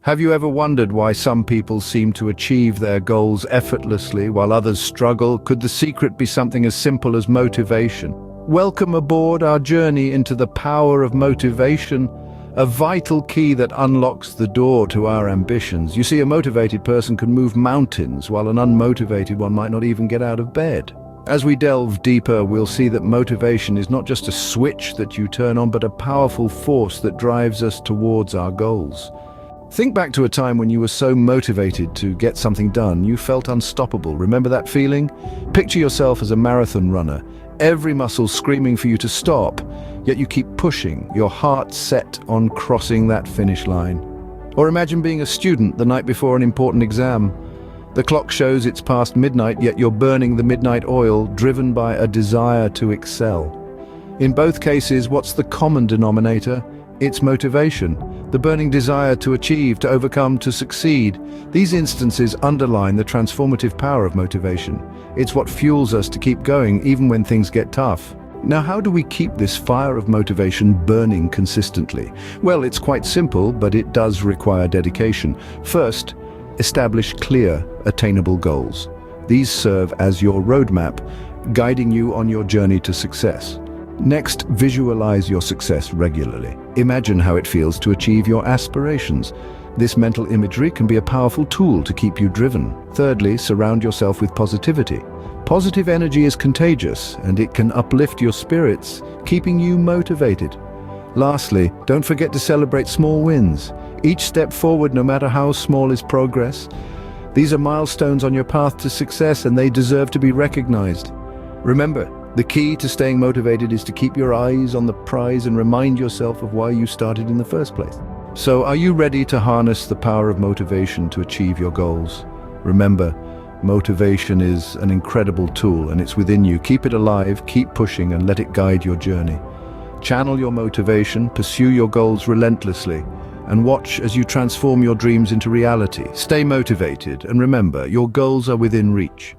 Have you ever wondered why some people seem to achieve their goals effortlessly while others struggle? Could the secret be something as simple as motivation? Welcome aboard our journey into the power of motivation, a vital key that unlocks the door to our ambitions. You see, a motivated person can move mountains, while an unmotivated one might not even get out of bed. As we delve deeper, we'll see that motivation is not just a switch that you turn on, but a powerful force that drives us towards our goals. Think back to a time when you were so motivated to get something done, you felt unstoppable. Remember that feeling? Picture yourself as a marathon runner, every muscle screaming for you to stop, yet you keep pushing, your heart set on crossing that finish line. Or imagine being a student the night before an important exam. The clock shows it's past midnight, yet you're burning the midnight oil, driven by a desire to excel. In both cases, what's the common denominator? It's motivation, the burning desire to achieve, to overcome, to succeed. These instances underline the transformative power of motivation. It's what fuels us to keep going even when things get tough. Now, how do we keep this fire of motivation burning consistently? Well, it's quite simple, but it does require dedication. First, establish clear, attainable goals. These serve as your roadmap, guiding you on your journey to success. Next, visualize your success regularly. Imagine how it feels to achieve your aspirations. This mental imagery can be a powerful tool to keep you driven. Thirdly, surround yourself with positivity. Positive energy is contagious, and it can uplift your spirits, keeping you motivated. Lastly, don't forget to celebrate small wins. Each step forward, no matter how small, is progress. These are milestones on your path to success, and they deserve to be recognized. Remember, the key to staying motivated is to keep your eyes on the prize and remind yourself of why you started in the first place. So, are you ready to harness the power of motivation to achieve your goals? Remember, motivation is an incredible tool, and it's within you. Keep it alive, keep pushing, and let it guide your journey. Channel your motivation, pursue your goals relentlessly, and watch as you transform your dreams into reality. Stay motivated, and remember, your goals are within reach.